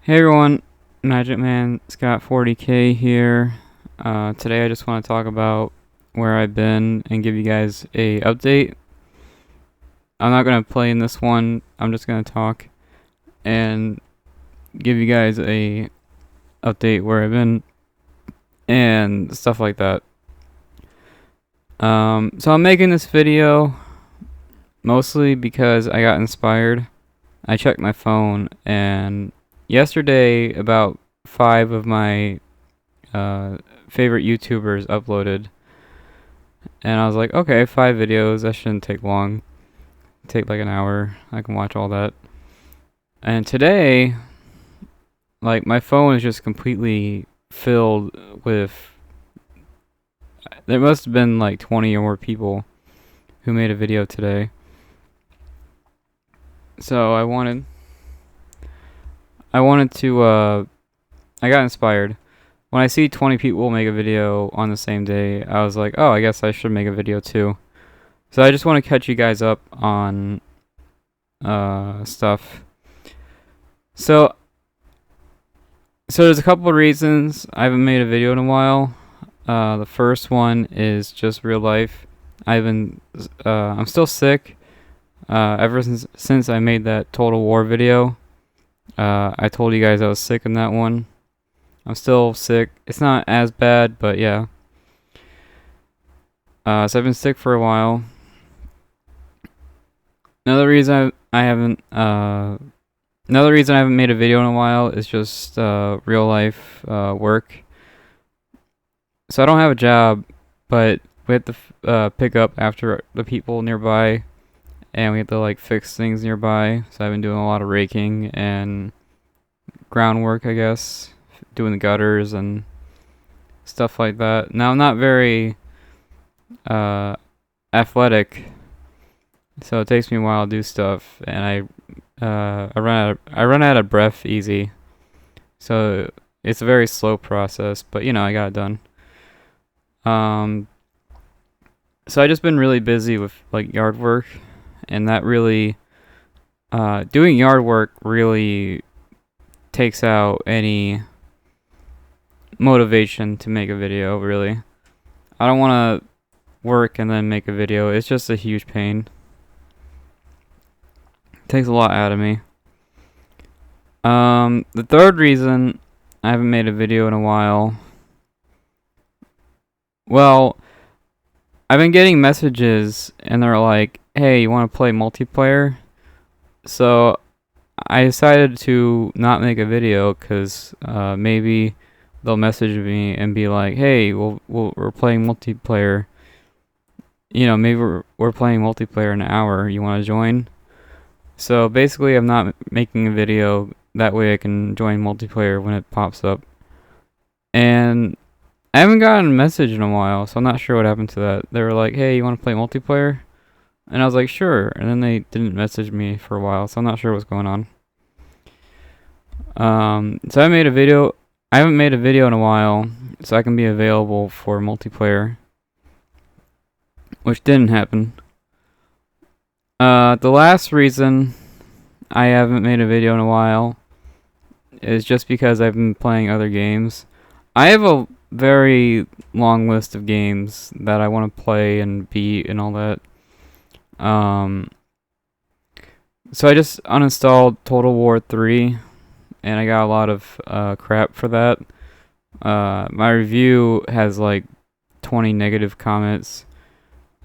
Hey everyone, Magic Man Scott 40K here. Today I just want to talk about where I've been and give you guys a update. I'm not gonna play in this one. I'm just gonna talk and give you guys a update where I've been and stuff like that. So I'm making this video mostly because I got inspired. I checked my phone and yesterday about 5 of my favorite YouTubers uploaded, and I was like, okay, 5 videos, that shouldn't take long. Take like an hour. I can watch all that. And today, like, my phone is just completely filled with. There must have been like 20 or more people who made a video today. So I wanted to. I got inspired. When I see 20 people make a video on the same day, I was like, oh, I guess I should make a video too. So I just want to catch you guys up on stuff. So there's a couple of reasons I haven't made a video in a while. The first one is just real life. I'm still sick. Ever since I made that Total War video. I told you guys I was sick in that one. I'm still sick. It's not as bad, but yeah. So I've been sick for a while. Another reason I haven't made a video in a while is just real life work. So I don't have a job, but we have to pick up after the people nearby, and we have to like fix things nearby. So I've been doing a lot of raking and groundwork, I guess, doing the gutters and stuff like that. Now I'm not very athletic, so it takes me a while to do stuff, and I run out of breath easy. So it's a very slow process, but you know, I got it done. So I just been really busy with like yard work, and that really doing yard work really takes out any motivation to make a video, really. I don't want to work and then make a video. It's just a huge pain. It takes a lot out of me. The third reason I haven't made a video in a while, well, I've been getting messages and they're like, hey, you want to play multiplayer? So I decided to not make a video because maybe they'll message me and be like, hey, we're playing multiplayer. You know, maybe we're playing multiplayer in an hour. You want to join? So basically, I'm not making a video. That way I can join multiplayer when it pops up. And I haven't gotten a message in a while, so I'm not sure what happened to that. They were like, hey, you want to play multiplayer? And I was like, sure. And then they didn't message me for a while, so I'm not sure what's going on. So I haven't made a video in a while, so I can be available for multiplayer, which didn't happen. The last reason I haven't made a video in a while is just because I've been playing other games. I have a very long list of games that I want to play and beat and all that. So I just uninstalled Total War 3, and I got a lot of crap for that. My review has like 20 negative comments,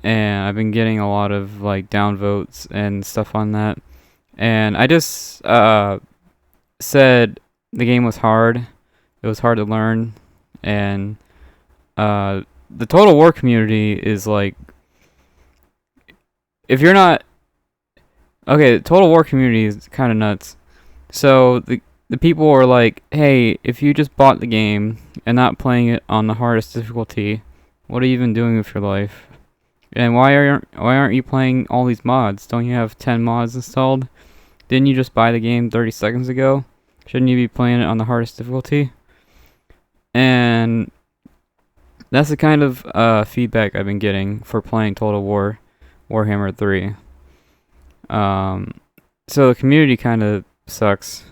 and I've been getting a lot of like downvotes and stuff on that. And I just said the game was hard. It was hard to learn, and the Total War community is like, if you're not okay, the Total War community is kind of nuts. So the people are like, hey, if you just bought the game and not playing it on the hardest difficulty, what are you even doing with your life? And why aren't you playing all these mods? Don't you have 10 mods installed? Didn't you just buy the game 30 seconds ago? Shouldn't you be playing it on the hardest difficulty? And that's the kind of feedback I've been getting for playing Total War Warhammer 3. So the community kind of sucks.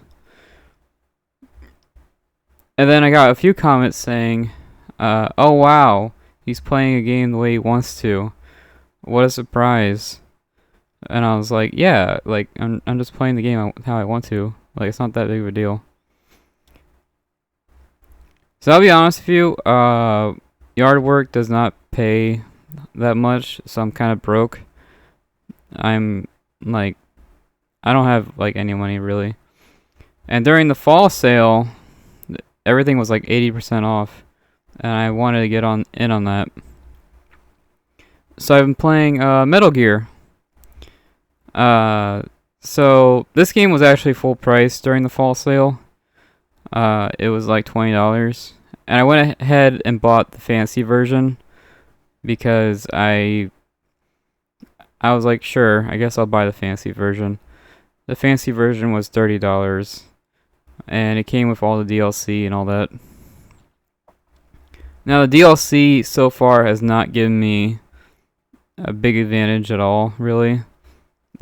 And then I got a few comments saying, "Oh wow, he's playing a game the way he wants to. What a surprise!" And I was like, "Yeah, like I'm just playing the game how I want to. Like it's not that big of a deal." So I'll be honest with you, yard work does not pay that much, so I'm kind of broke. I'm like, I don't have like any money really. And during the fall sale, everything was like 80% off, and I wanted to get in on that. So I've been playing Metal Gear. So this game was actually full price during the fall sale. It was like $20, and I went ahead and bought the fancy version because I was like, sure, I guess I'll buy the fancy version. The fancy version was $30, and it came with all the DLC and all that. Now the DLC so far has not given me a big advantage at all, really.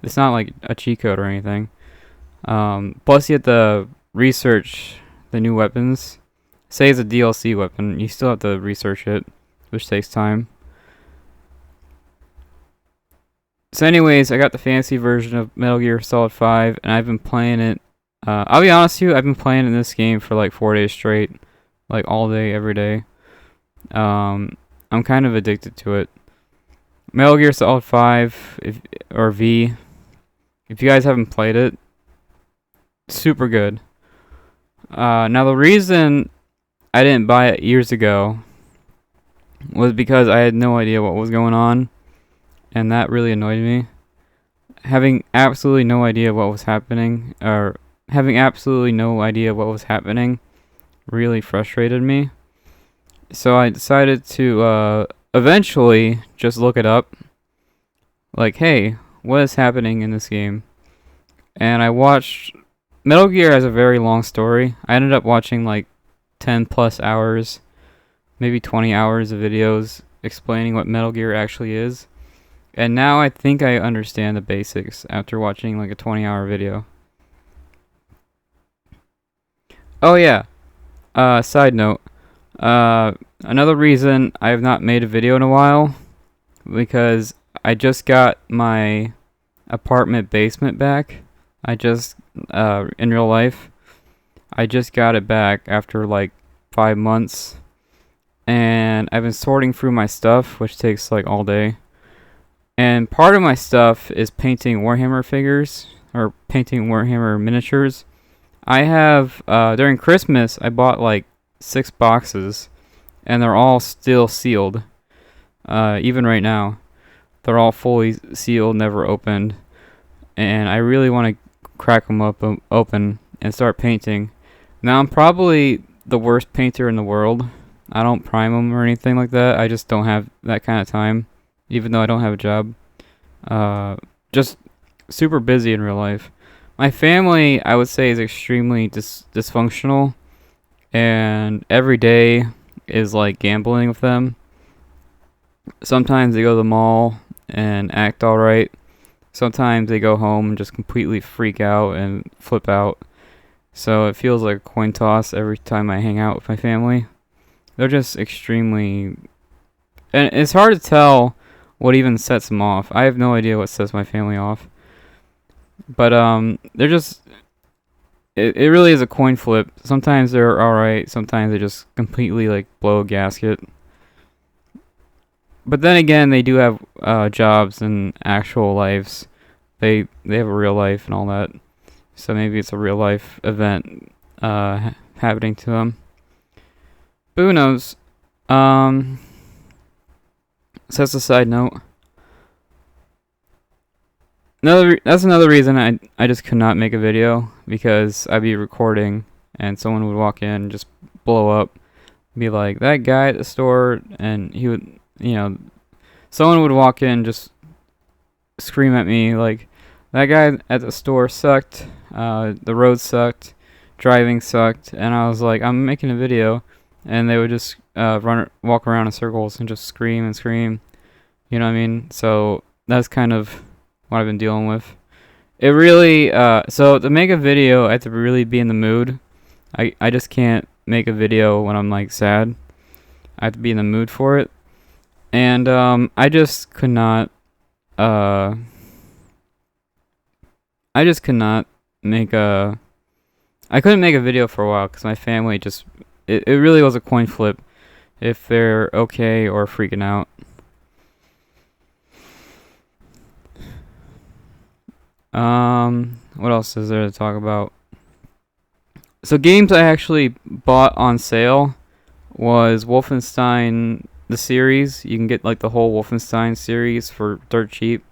It's not like a cheat code or anything. Plus you have to research the new weapons. Say it's a DLC weapon, you still have to research it, which takes time. So anyways, I got the fancy version of Metal Gear Solid 5, and I've been playing it. I'll be honest with you, I've been playing in this game for like 4 days straight. Like all day, every day. I'm kind of addicted to it. Metal Gear Solid 5, or V, if you guys haven't played it, super good. Now the reason I didn't buy it years ago was because I had no idea what was going on, and that really annoyed me. Having absolutely no idea what was happening, really frustrated me. So I decided to eventually just look it up. Like, hey, what is happening in this game? And I watched... Metal Gear has a very long story. I ended up watching like 10 plus hours, maybe 20 hours of videos explaining what Metal Gear actually is. And now I think I understand the basics after watching like a 20-hour video. Oh yeah, side note. Another reason I have not made a video in a while, because I just got my apartment basement back. In real life, I just got it back after like 5 months, and I've been sorting through my stuff, which takes like all day. And part of my stuff is painting Warhammer figures, or painting Warhammer miniatures. I have, during Christmas, I bought like 6 boxes, and they're all still sealed. Even right now, they're all fully sealed, never opened. And I really want to crack them open and start painting. Now I'm probably the worst painter in the world. I don't prime them or anything like that. I just don't have that kind of time, even though I don't have a job. Just super busy in real life. My family, I would say, is extremely dysfunctional, and every day is like gambling with them. Sometimes they go to the mall and act alright. Sometimes they go home and just completely freak out and flip out. So it feels like a coin toss every time I hang out with my family. They're just extremely... And it's hard to tell what even sets them off. I have no idea what sets my family off. But they're just... It really is a coin flip. Sometimes they're alright. Sometimes they just completely like blow a gasket. But then again, they do have jobs and actual lives. They have a real life and all that. So maybe it's a real life event happening to them. But who knows? So that's a side note. That's another reason I just could not make a video, because I'd be recording and someone would walk in and just blow up, be like, that guy at the store, and he would, someone would walk in and just scream at me like, that guy at the store sucked, the road sucked, driving sucked, and I was like, I'm making a video, and they would just walk around in circles and just scream and scream, you know what I mean? So that's kind of what I've been dealing with. It really, so to make a video, I have to really be in the mood. I just can't make a video when I'm like sad. I have to be in the mood for it. And I just could not I just could not make a I couldn't make a video for a while because my family just it really was a coin flip if they're okay or freaking out. What else is there to talk about? So games I actually bought on sale was Wolfenstein the series. You can get like the whole Wolfenstein series for dirt cheap,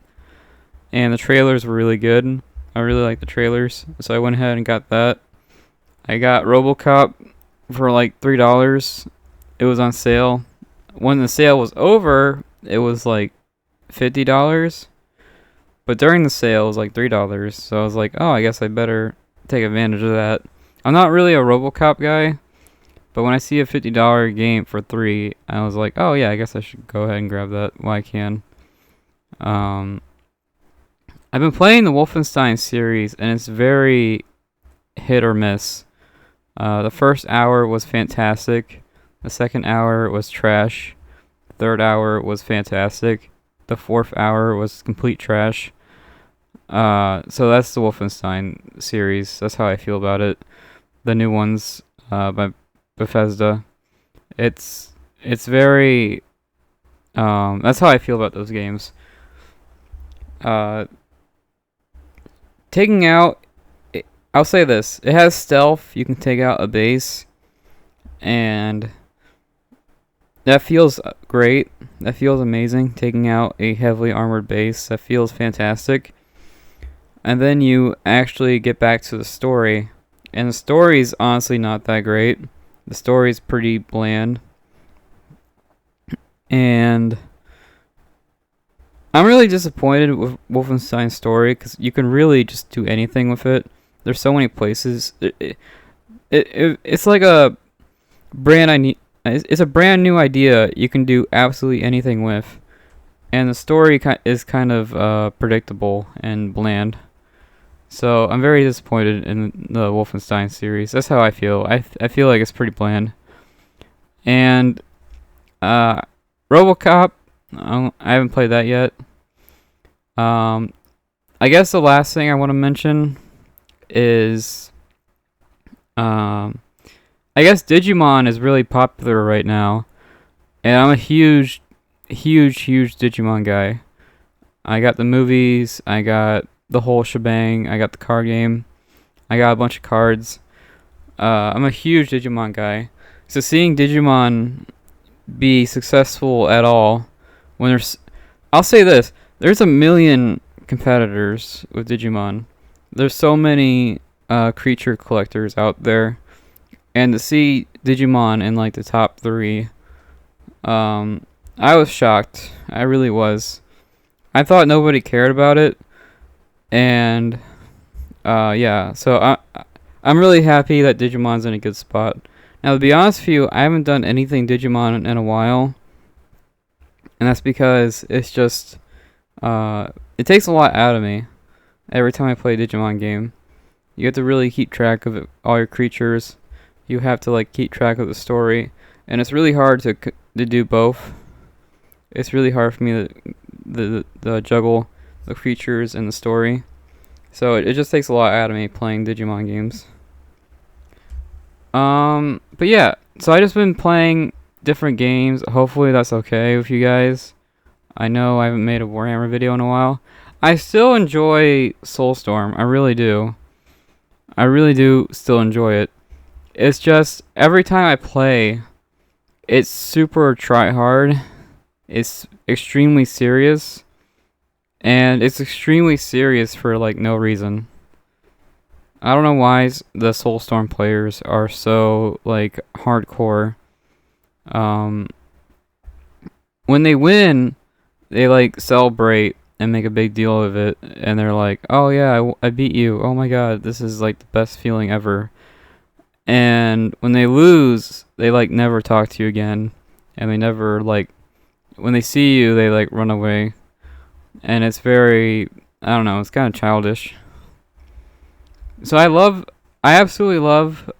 and the trailers were really good. I really like the trailers, so I went ahead and got that. I got RoboCop for like $3. It was on sale. When the sale was over, it was like $50. But during the sale, it was like $3. So I was like, oh, I guess I better take advantage of that. I'm not really a RoboCop guy, but when I see a $50 game for $3, I was like, oh yeah, I guess I should go ahead and grab that while I can. I've been playing the Wolfenstein series, and it's very hit or miss. The first hour was fantastic. The second hour was trash. The third hour was fantastic. The fourth hour was complete trash. So that's the Wolfenstein series. That's how I feel about it. The new ones by Bethesda. It's very that's how I feel about those games. Taking out, I'll say this: it has stealth. You can take out a base, and that feels great. That feels amazing. Taking out a heavily armored base, that feels fantastic. And then you actually get back to the story, and the story's honestly not that great. The story's pretty bland, and I'm really disappointed with Wolfenstein's story because you can really just do anything with it. There's so many places. It's like a it's a brand new idea you can do absolutely anything with, and the story is kind of predictable and bland. So I'm very disappointed in the Wolfenstein series. That's how I feel. I feel like it's pretty bland. And RoboCop, I haven't played that yet. I guess the last thing I want to mention is I guess Digimon is really popular right now, and I'm a huge Digimon guy. I got the movies, I got the whole shebang, I got the card game, I got a bunch of cards. I'm a huge Digimon guy. So seeing Digimon be successful at all, I'll say this, there's a million competitors with Digimon. There's so many creature collectors out there, and to see Digimon in like the top 3, I was shocked. I really was. I thought nobody cared about it, and yeah. So I'm really happy that Digimon's in a good spot. Now, to be honest with you, I haven't done anything Digimon in a while, and that's because it's just it takes a lot out of me every time I play a Digimon game. You have to really keep track of all your creatures. You have to like keep track of the story, and it's really hard to do both. It's really hard for me to juggle the creatures and the story. So it just takes a lot out of me playing Digimon games. But yeah, so I just been playing different games. Hopefully that's okay with you guys. I know I haven't made a Warhammer video in a while. I still enjoy Soulstorm. I really do. I really do still enjoy it. It's just every time I play, it's super try hard. It's extremely serious. And it's extremely serious for like no reason. I don't know why the Soulstorm players are so like hardcore. When they win, they like celebrate and make a big deal of it, and they're like, "Oh yeah, I beat you! Oh my god, this is like the best feeling ever." And when they lose, they like never talk to you again, and they never like when they see you, they like run away, and it's very, I don't know, it's kind of childish. So I absolutely love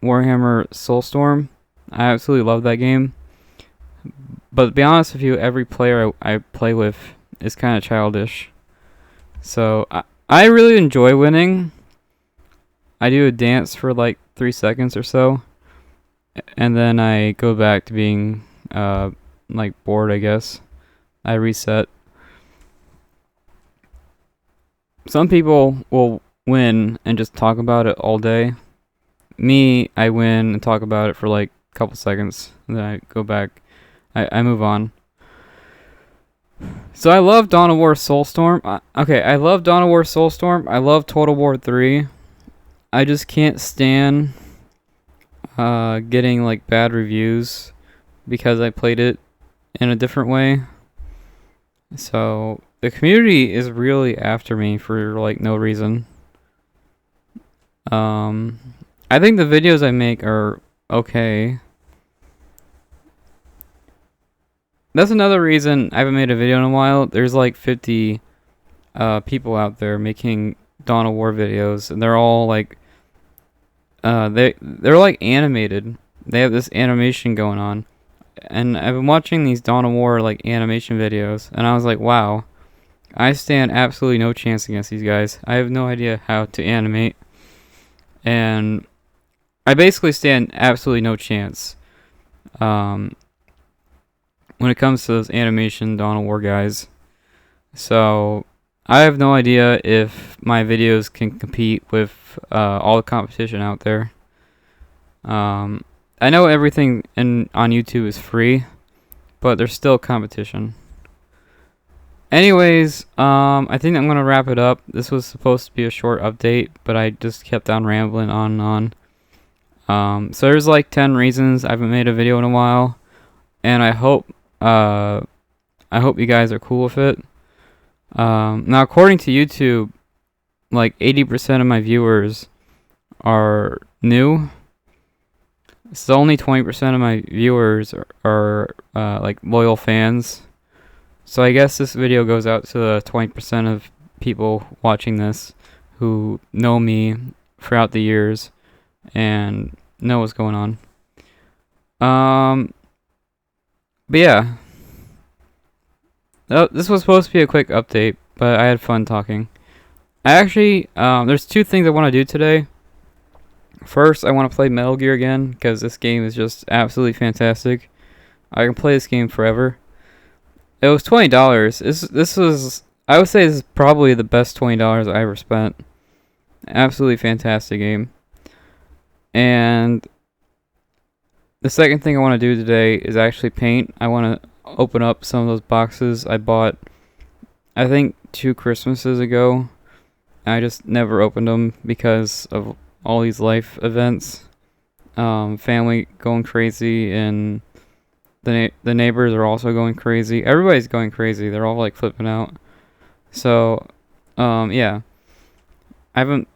Warhammer Soulstorm. I absolutely love that game. But to be honest with you, every player I play with is kind of childish. So I really enjoy winning. I do a dance for like 3 seconds or so, and then I go back to being like bored, I guess. I reset. Some people will win and just talk about it all day. Me, I win and talk about it for like a couple seconds, and then I go back. I move on. So I love Dawn of War Soulstorm. I love Dawn of War Soulstorm. I love Total War 3. I just can't stand getting like bad reviews because I played it in a different way. So the community is really after me for like no reason. I think the videos I make are okay. That's another reason I haven't made a video in a while. There's like 50 people out there making Dawn of War videos, and they're all like they're like animated. They have this animation going on. And I've been watching these Dawn of War like animation videos, and I was like, wow, I stand absolutely no chance against these guys. I have no idea how to animate, and I basically stand absolutely no chance when it comes to those animation Dawn of War guys. So I have no idea if my videos can compete with all the competition out there. I know everything on YouTube is free, but there's still competition. Anyways, I think I'm going to wrap it up. This was supposed to be a short update, but I just kept on rambling on and on. So there's like 10 reasons I haven't made a video in a while, and I hope you guys are cool with it. Now, according to YouTube, like 80% of my viewers are new. So only 20% of my viewers are like loyal fans. So I guess this video goes out to the 20% of people watching this who know me throughout the years and know what's going on. But yeah, this was supposed to be a quick update, but I had fun talking. I actually, there's two things I want to do today. First, I want to play Metal Gear again, because this game is just absolutely fantastic. I can play this game forever. It was $20. This was, I would say this is probably the best $20 I ever spent. Absolutely fantastic game. And the second thing I want to do today is actually paint. I want to open up some of those boxes I bought, I think 2 Christmases ago. I just never opened them because of all these life events, family going crazy, and the neighbors are also going crazy. Everybody's going crazy. They're all like flipping out. So, yeah, I haven't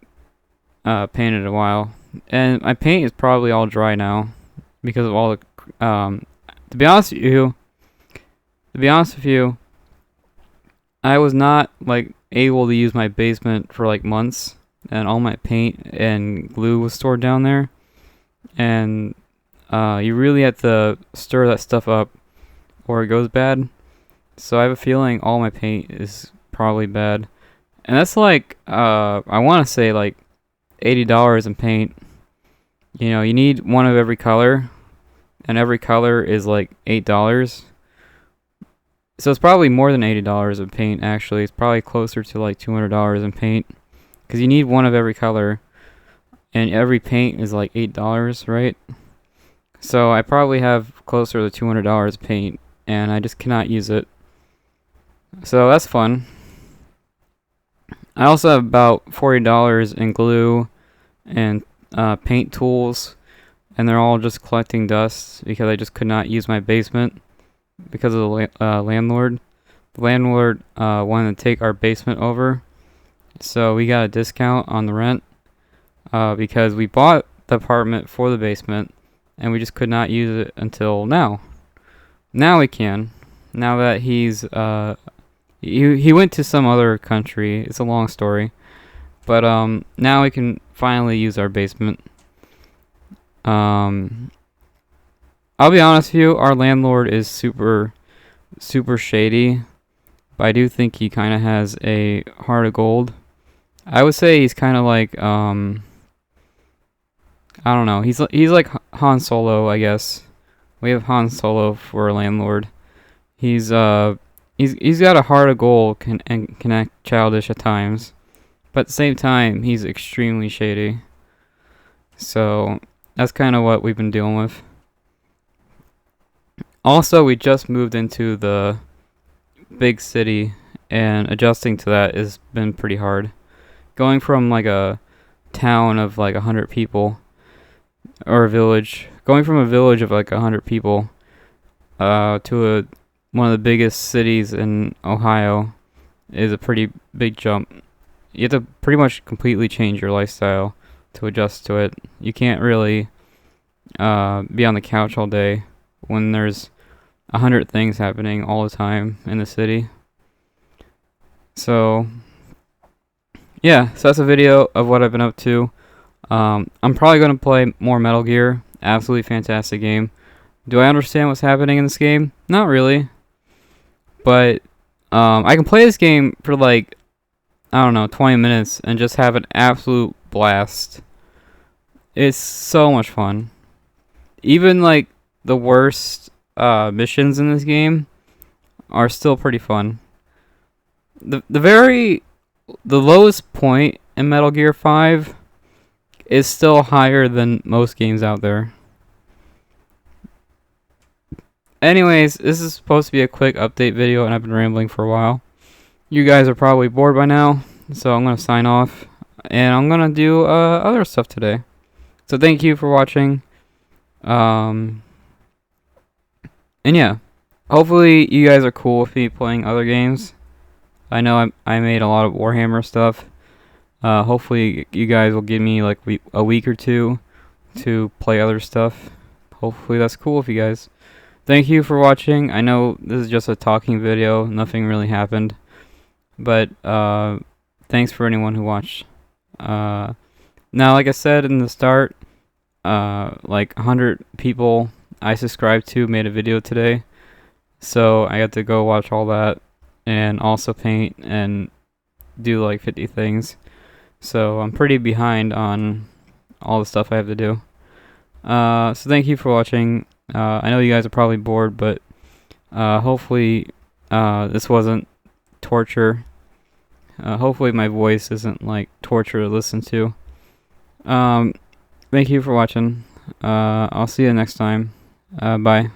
painted in a while, and my paint is probably all dry now because of all the. To be honest with you, I was not like able to use my basement for like months, and all my paint and glue was stored down there, and you really have to stir that stuff up or it goes bad. So I have a feeling all my paint is probably bad, and that's like I want to say like $80 in paint. You know, you need one of every color, and every color is like $8. So it's probably more than $80 in paint, actually. It's probably closer to like $200 in paint, because you need one of every color, and every paint is like $8, right? So I probably have closer to $200 paint, and I just cannot use it. So that's fun. I also have about $40 in glue and paint tools, and they're all just collecting dust because I just could not use my basement because of the landlord. The landlord wanted to take our basement over, so we got a discount on the rent because we bought the apartment for the basement, and we just could not use it until now. Now we can. Now that he's he went to some other country. It's a long story, but now we can finally use our basement. I'll be honest with you, our landlord is super shady, but I do think he kind of has a heart of gold. I would say he's kind of like I don't know. He's like Han Solo, I guess. We have Han Solo for a landlord. He's got a heart of gold and can act childish at times, but at the same time he's extremely shady. So that's kind of what we've been dealing with. Also, we just moved into the big city, and adjusting to that has been pretty hard. Going from like a town of like 100 people, or a village, going from a village of like 100 people to one of the biggest cities in Ohio is a pretty big jump. You have to pretty much completely change your lifestyle to adjust to it. You can't really be on the couch all day when there's 100 things happening all the time in the city. So yeah, so that's a video of what I've been up to. I'm probably going to play more Metal Gear. Absolutely fantastic game. Do I understand what's happening in this game? Not really. But I can play this game for like, I don't know, 20 minutes and just have an absolute blast. It's so much fun. Even like the worst missions in this game are still pretty fun. The lowest point in Metal Gear 5 is still higher than most games out there. Anyways, this is supposed to be a quick update video, and I've been rambling for a while. You guys are probably bored by now, so I'm going to sign off, and I'm going to do other stuff today. So thank you for watching. And yeah, hopefully you guys are cool with me playing other games. I know I made a lot of Warhammer stuff. Hopefully you guys will give me like a week or two to play other stuff. Hopefully that's cool with you guys. Thank you for watching. I know this is just a talking video. Nothing really happened. But thanks for anyone who watched. Now, like I said in the start, like 100 people I subscribed to made a video today. So I got to go watch all that and also paint and do like 50 things. So I'm pretty behind on all the stuff I have to do. So thank you for watching. I know you guys are probably bored, but hopefully this wasn't torture. Hopefully my voice isn't like torture to listen to. Thank you for watching. I'll see you next time. Bye.